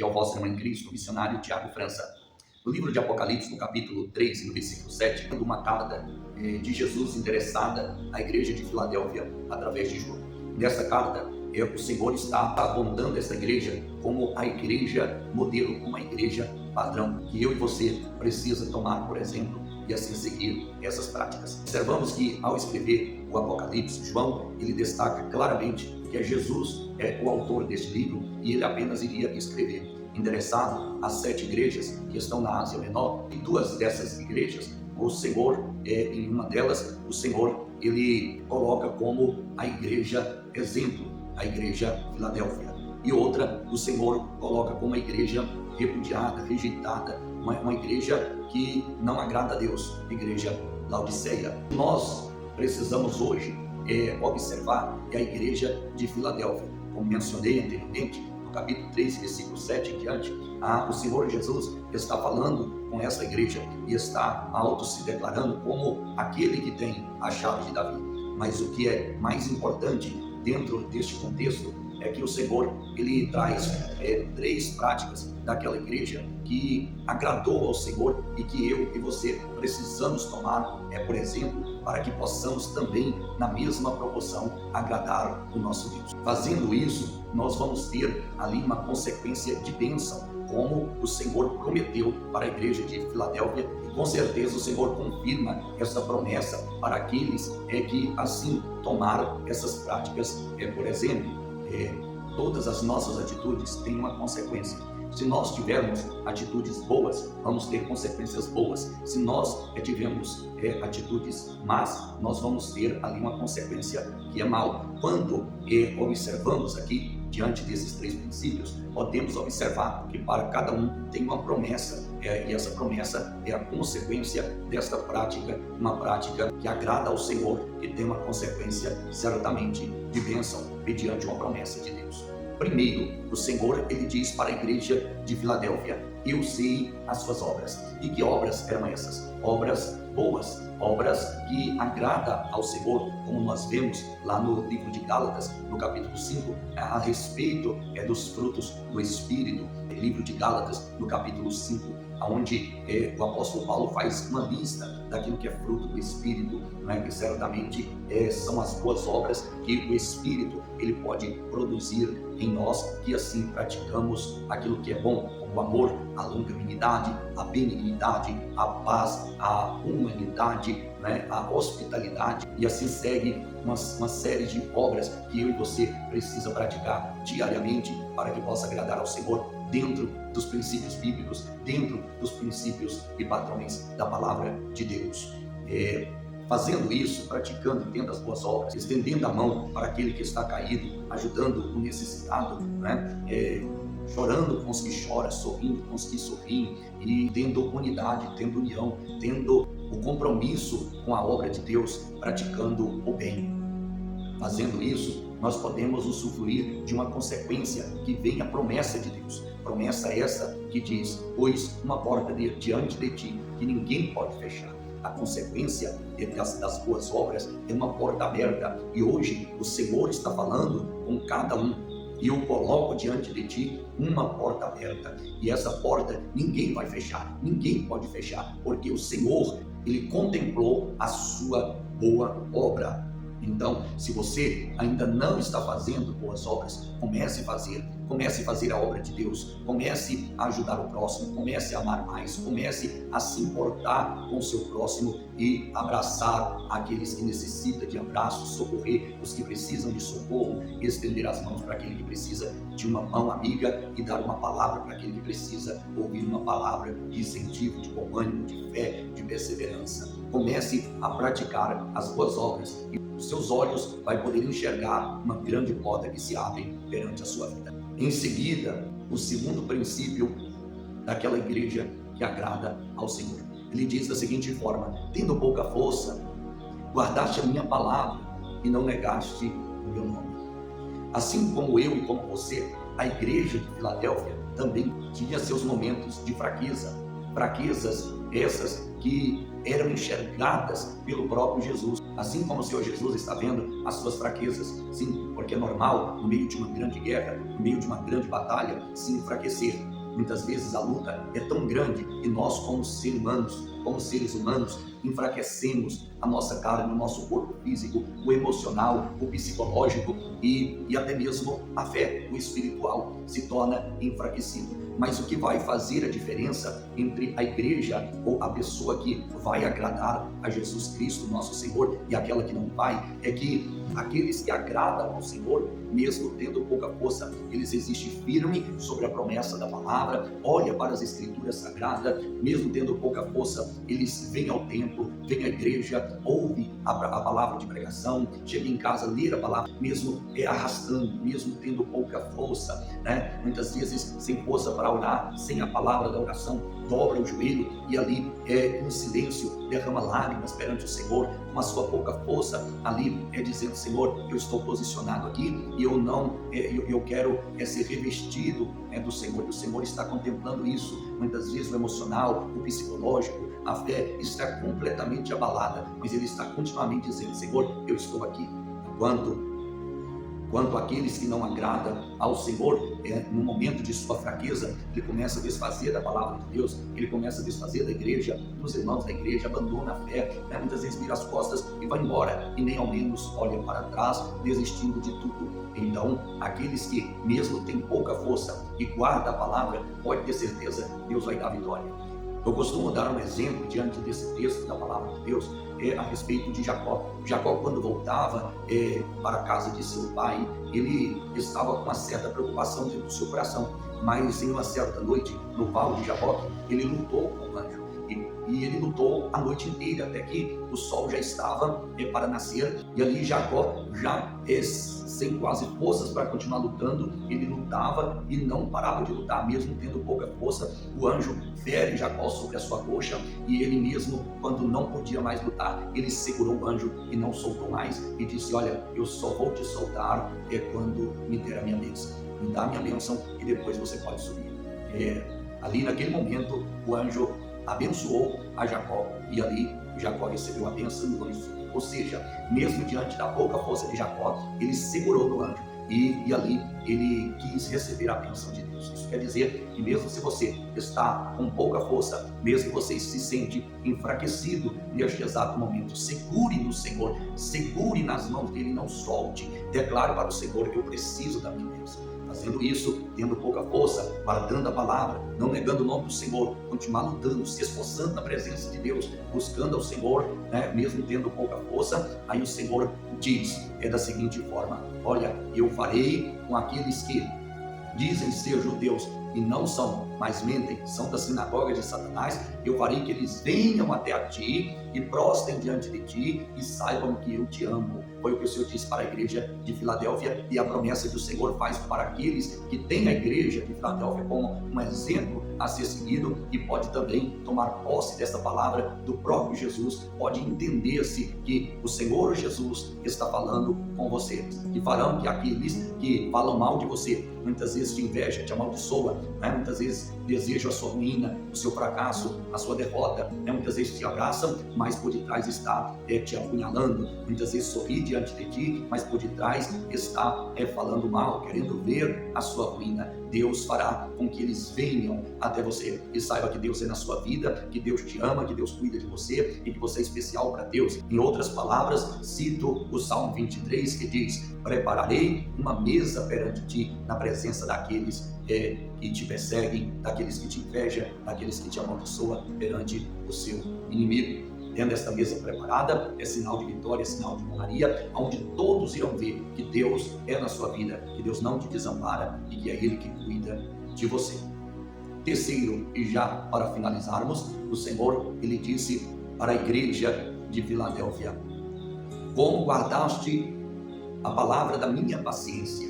aqui é o vosso irmão em Cristo, o missionário Tiago França. No livro de Apocalipse, no capítulo 3 e no versículo 7, uma carta de Jesus endereçada à igreja de Filadélfia através de João. Nessa carta, o Senhor está apontando essa igreja como a igreja modelo, como a igreja padrão, que eu e você precisa tomar, por exemplo, e assim seguir essas práticas. Observamos que ao escrever o Apocalipse, João, ele destaca claramente que é Jesus o autor deste livro e ele apenas iria escrever, endereçado às 7 igrejas que estão na Ásia Menor. E 2 dessas igrejas, o Senhor, em uma delas, o Senhor, ele coloca como a igreja exemplo, a igreja Filadélfia. E outra, o Senhor coloca como a igreja repudiada, rejeitada, uma igreja que não agrada a Deus, a igreja Laodiceia. Nós precisamos hoje observar que a igreja de Filadélfia, como mencionei anteriormente, no capítulo 3, versículo 7 em diante, o Senhor Jesus está falando com essa igreja e está se declarando como aquele que tem a chave de Davi. Mas o que é mais importante dentro deste contexto é que o Senhor, ele traz 3 práticas daquela igreja que agradou ao Senhor e que eu e você precisamos tomar, por exemplo, para que possamos também, na mesma proporção, agradar o nosso Deus. Fazendo isso, nós vamos ter ali uma consequência de bênção, como o Senhor prometeu para a igreja de Filadélfia, e com certeza o Senhor confirma essa promessa para aqueles que assim tomaram essas práticas. Por exemplo, todas as nossas atitudes têm uma consequência. Se nós tivermos atitudes boas, vamos ter consequências boas. Se nós tivermos atitudes más, nós vamos ter ali uma consequência que é mal. Quando observamos aqui, diante desses 3 princípios, podemos observar que para cada um tem uma promessa, e essa promessa é a consequência desta prática, uma prática que agrada ao Senhor, que tem uma consequência certamente de bênção, mediante uma promessa de Deus. Primeiro, o Senhor, ele diz para a igreja de Filadélfia: eu sei as suas obras. E que obras eram essas? Obras boas, obras que agradam ao Senhor, como nós vemos lá no livro de Gálatas, no capítulo 5, a respeito dos frutos do Espírito. Livro de Gálatas, no capítulo 5, onde o apóstolo Paulo faz uma lista daquilo que é fruto do Espírito, que certamente são as boas obras que o Espírito ele pode produzir em nós, que assim praticamos aquilo que é bom, como o amor, a longanimidade, a benignidade, a paz, a humanidade, a hospitalidade, e assim segue uma série de obras que eu e você precisa praticar diariamente para que possa agradar ao Senhor, dentro dos princípios bíblicos, dentro dos princípios e padrões da palavra de Deus. Fazendo isso, praticando, tendo as boas obras, estendendo a mão para aquele que está caído, ajudando o necessitado, chorando com os que choram, sorrindo com os que sorriem, e tendo unidade, tendo união, tendo o compromisso com a obra de Deus, praticando o bem. Fazendo isso, nós podemos usufruir de uma consequência que vem a promessa de Deus. Promessa essa que diz: pois uma porta diante de ti que ninguém pode fechar. A consequência das boas obras é uma porta aberta, e hoje o Senhor está falando com cada um: e eu coloco diante de ti uma porta aberta, e essa porta ninguém vai fechar, ninguém pode fechar, porque o Senhor, ele contemplou a sua boa obra. Então, se você ainda não está fazendo boas obras, comece a fazer a obra de Deus, comece a ajudar o próximo, comece a amar mais, comece a se importar com o seu próximo e abraçar aqueles que necessitam de abraço, socorrer os que precisam de socorro, estender as mãos para aquele que precisa de uma mão amiga e dar uma palavra para aquele que precisa ouvir uma palavra de incentivo, de bom ânimo, de fé, de perseverança. Comece a praticar as boas obras e os seus olhos vai poder enxergar uma grande porta que se abre perante a sua vida. Em seguida, o segundo princípio daquela igreja que agrada ao Senhor. Ele diz da seguinte forma: tendo pouca força, guardaste a minha palavra e não negaste o meu nome. Assim como eu e como você, a igreja de Filadélfia também tinha seus momentos de fraqueza, fraquezas essas que eram enxergadas pelo próprio Jesus. Assim como o Senhor Jesus está vendo as suas fraquezas, sim, porque é normal, no meio de uma grande guerra, no meio de uma grande batalha, se enfraquecer. Muitas vezes a luta é tão grande e nós, como seres humanos, enfraquecemos a nossa carne, o nosso corpo físico, o emocional, o psicológico e até mesmo a fé, o espiritual, se torna enfraquecido. Mas o que vai fazer a diferença entre a igreja ou a pessoa que vai agradar a Jesus Cristo, nosso Senhor, e aquela que não vai, é que aqueles que agradam ao Senhor, mesmo tendo pouca força, eles existem firme sobre a promessa da palavra, olha para as escrituras sagradas, mesmo tendo pouca força, eles vêm ao templo, vêm à igreja, ouve a palavra de pregação, chega em casa, ler a palavra, mesmo arrastando, mesmo tendo pouca força, né? Muitas vezes sem força para orar, sem a palavra da oração, dobra o joelho e ali em silêncio derrama lágrimas perante o Senhor, com a sua pouca força, ali dizendo: Senhor, eu estou posicionado aqui e eu quero ser revestido do Senhor, e o Senhor está contemplando isso. Muitas vezes o emocional, o psicológico, a fé está completamente abalada, mas ele está continuamente dizendo: Senhor, eu estou aqui. Quanto àqueles que não agradam ao Senhor, no momento de sua fraqueza, ele começa a desfazer da palavra de Deus, ele começa a desfazer da igreja, dos irmãos da igreja, abandona a fé, muitas vezes vira as costas e vai embora, e nem ao menos olha para trás, desistindo de tudo. Então, aqueles que mesmo têm pouca força e guardam a palavra, pode ter certeza, Deus vai dar vitória. Eu costumo dar um exemplo diante desse texto da palavra de Deus, a respeito de Jacó. Jacó, quando voltava para a casa de seu pai, ele estava com uma certa preocupação dentro do seu coração, mas em uma certa noite, no vale de Jaboque, ele lutou com o anjo, e ele lutou a noite inteira, até que o sol já estava para nascer, e ali Jacó, já sem quase forças para continuar lutando, ele lutava e não parava de lutar, mesmo tendo pouca força. O anjo fere Jacó sobre a sua coxa, e ele mesmo, quando não podia mais lutar, ele segurou o anjo e não soltou mais, e disse: olha, eu só vou te soltar quando me der a minha bênção, me dá a minha bênção e depois você pode subir. Ali naquele momento o anjo abençoou a Jacó, e ali Jacó recebeu a bênção do anjo. Ou seja, mesmo diante da pouca força de Jacó, ele segurou no anjo, e ali ele quis receber a bênção de Deus. Isso quer dizer que mesmo se você está com pouca força, mesmo que você se sente enfraquecido neste exato momento, segure no Senhor, segure nas mãos dele, não solte, declare para o Senhor: eu preciso da minha bênção. Fazendo isso, tendo pouca força, guardando a palavra, não negando o nome do Senhor, continuar lutando, se esforçando na presença de Deus, buscando ao Senhor, mesmo tendo pouca força, aí o Senhor diz da seguinte forma: olha, eu farei com aqueles que dizem ser judeus e não são, mas mentem, são da sinagoga de Satanás, eu farei que eles venham até a ti e prostrem diante de ti e saibam que eu te amo. Foi o que o Senhor disse para a igreja de Filadélfia, e a promessa que o Senhor faz para aqueles que têm a igreja de Filadélfia como um exemplo a ser seguido, e pode também tomar posse dessa palavra do próprio Jesus, pode entender-se que o Senhor Jesus está falando com você, que farão que aqueles que falam mal de você, muitas vezes te inveja, te amaldiçoa, muitas vezes desejam a sua ruína, o seu fracasso, a sua derrota, muitas vezes te abraçam, mas por detrás está te apunhalando, muitas vezes sorri diante de ti, mas por detrás está falando mal, querendo ver a sua ruína. Deus fará com que eles venham até você e saiba que Deus é na sua vida, que Deus te ama, que Deus cuida de você e que você é especial para Deus. Em outras palavras, cito o Salmo 23, que diz: prepararei uma mesa perante ti na presença daqueles que te perseguem, daqueles que te invejam, daqueles que te amaldiçoam perante o seu inimigo. Tendo esta mesa preparada, é sinal de vitória, é sinal de honraria, onde todos irão ver que Deus é na sua vida, que Deus não te desampara e que é Ele que cuida de você. Terceiro, e já para finalizarmos, o Senhor, Ele disse para a igreja de Filadélfia: como guardaste a palavra da minha paciência.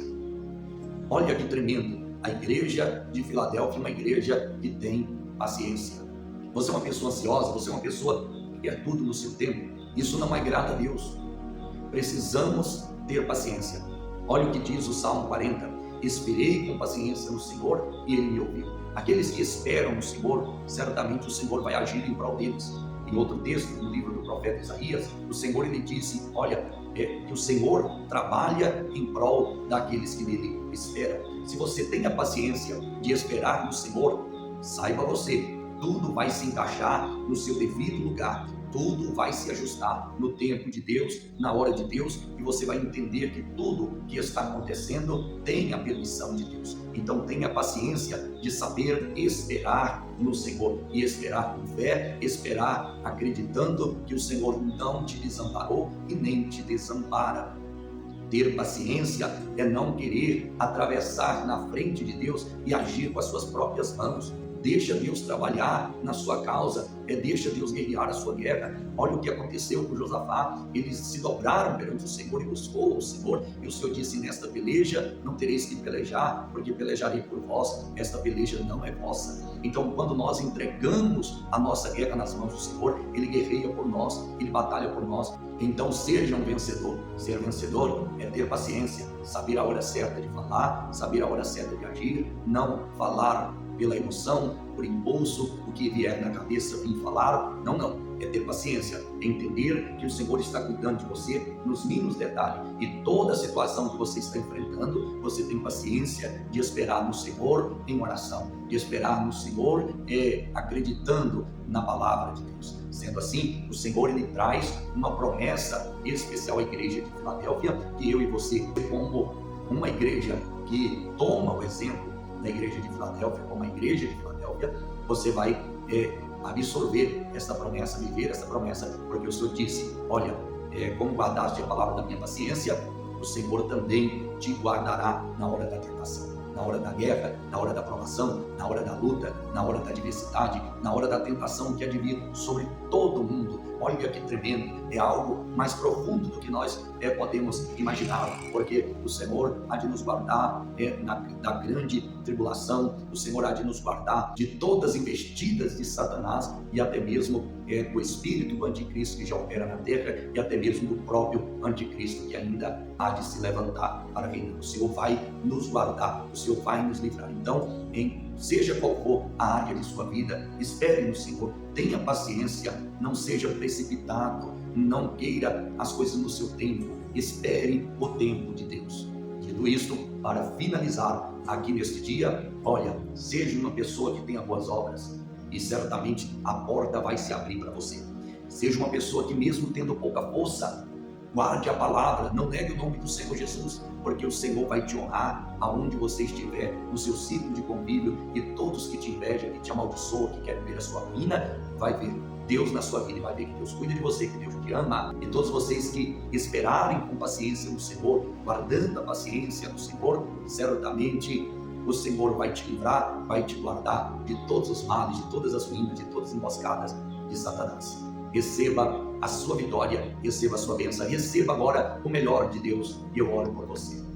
Olha que tremendo, a igreja de Filadélfia é uma igreja que tem paciência. Você é uma pessoa ansiosa, você é uma pessoa que quer tudo no seu tempo, isso não agrada a Deus. Precisamos ter paciência. Olha o que diz o Salmo 40: esperei com paciência no Senhor e Ele me ouviu. Aqueles que esperam no Senhor, certamente o Senhor vai agir em prol deles. Em outro texto, no livro do profeta Isaías, o Senhor ele disse, olha, que o Senhor trabalha em prol daqueles que nele esperam. Se você tem a paciência de esperar no Senhor, saiba você, tudo vai se encaixar no seu devido lugar. Tudo vai se ajustar no tempo de Deus, na hora de Deus, e você vai entender que tudo que está acontecendo tem a permissão de Deus. Então tenha paciência de saber esperar no Senhor, e esperar com fé, esperar acreditando que o Senhor não te desamparou e nem te desampara. Ter paciência é não querer atravessar na frente de Deus e agir com as suas próprias mãos. Deixa Deus trabalhar na sua causa, deixa Deus guerrear a sua guerra. Olha o que aconteceu com Josafá, eles se dobraram perante o Senhor e buscou o Senhor, e o Senhor disse, nesta peleja não tereis que pelejar, porque pelejarei por vós, esta peleja não é vossa. Então quando nós entregamos a nossa guerra nas mãos do Senhor, Ele guerreia por nós, Ele batalha por nós. Então seja um vencedor. Ser vencedor é ter paciência, saber a hora certa de falar, saber a hora certa de agir, não falar pela emoção, por impulso, o que vier na cabeça vir falar, não, é ter paciência, é entender que o Senhor está cuidando de você nos mínimos detalhes, e toda a situação que você está enfrentando, você tem paciência de esperar no Senhor em oração, de esperar no Senhor acreditando na palavra de Deus. Sendo assim, o Senhor ele traz uma promessa especial à igreja de Filadélfia, que eu e você, como uma igreja que toma o exemplo da igreja de Filadélfia, como a igreja de Filadélfia, você vai absorver essa promessa, viver essa promessa, porque o Senhor disse, olha, como guardaste a palavra da minha paciência, o Senhor também te guardará na hora da tentação, na hora da guerra, na hora da provação, na hora da luta, na hora da adversidade, na hora da tentação que há de vir sobre todo mundo. Olha que tremendo, é algo mais profundo do que nós podemos imaginar, porque o Senhor há de nos guardar da grande tribulação, o Senhor há de nos guardar de todas as investidas de Satanás e até mesmo do espírito do anticristo que já opera na terra e até mesmo do próprio anticristo que ainda há de se levantar para reinar. O Senhor vai nos guardar, o Senhor vai nos livrar. Então, seja qual for a área de sua vida, espere no Senhor, tenha paciência, não seja precipitado, não queira as coisas no seu tempo, espere o tempo de Deus. Dito isto, para finalizar aqui neste dia, olha, seja uma pessoa que tenha boas obras e certamente a porta vai se abrir para você. Seja uma pessoa que mesmo tendo pouca força, guarde a palavra, não negue o nome do Senhor Jesus, porque o Senhor vai te honrar aonde você estiver, no seu ciclo de convívio, e todos que te invejam, que te amaldiçoam, que querem ver a sua ruína, vai ver Deus na sua vida e vai ver que Deus cuida de você, que Deus te ama. E todos vocês que esperarem com paciência no Senhor, guardando a paciência no Senhor, certamente o Senhor vai te livrar, vai te guardar de todos os males, de todas as ruínas, de todas as emboscadas de Satanás. Receba a sua vitória, receba a sua bênção, receba agora o melhor de Deus, e eu oro por você.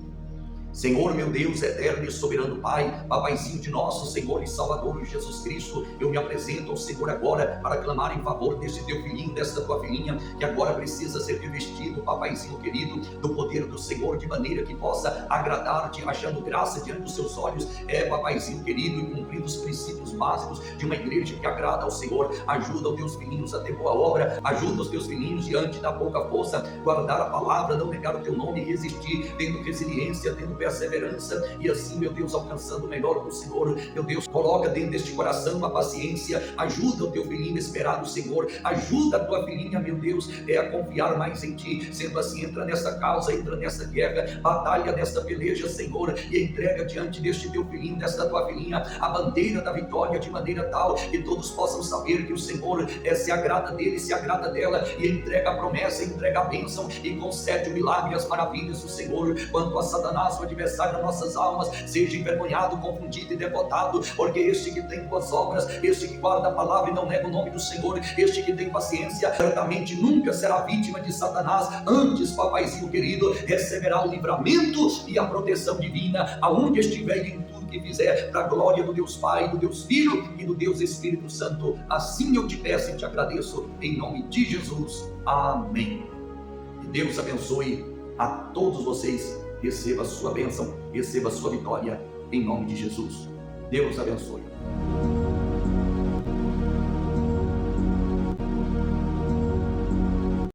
Senhor, meu Deus, eterno e soberano Pai, Papaizinho de nosso Senhor e Salvador Jesus Cristo, eu me apresento ao Senhor agora para clamar em favor deste teu filhinho, desta tua filhinha, que agora precisa ser revestido, Papaizinho querido, do poder do Senhor, de maneira que possa agradar-te, achando graça diante dos seus olhos, Papaizinho querido, e cumprindo os princípios básicos de uma igreja que agrada ao Senhor. Ajuda os teus filhinhos a ter boa obra, ajuda os teus filhinhos diante da pouca força, guardar a palavra, não negar o teu nome e resistir, tendo resiliência, tendo perseverança, e assim, meu Deus, alcançando o melhor do Senhor. Meu Deus, coloca dentro deste coração a paciência, ajuda o teu filhinho a esperar no Senhor, ajuda a tua filhinha, meu Deus, a confiar mais em ti. Sendo assim, entra nessa causa, entra nessa guerra, batalha nesta peleja, Senhor, e entrega diante deste teu filhinho, desta tua filhinha, a bandeira da vitória, de maneira tal que todos possam saber que o Senhor se agrada dele, se agrada dela, e entrega a promessa, entrega a bênção e concede o milagre e as maravilhas do Senhor. Quanto a Satanás, o adversário das nossas almas, seja envergonhado, confundido e derrotado, porque este que tem boas obras, este que guarda a palavra e não nega o nome do Senhor, este que tem paciência, certamente nunca será vítima de Satanás. Antes, papaizinho querido, receberá o livramento e a proteção divina aonde estiver e em tudo que fizer, para a glória do Deus Pai, do Deus Filho e do Deus Espírito Santo. Assim eu te peço e te agradeço, em nome de Jesus. Amém. Que Deus abençoe a todos vocês. Receba a sua bênção, receba a sua vitória, em nome de Jesus. Deus abençoe.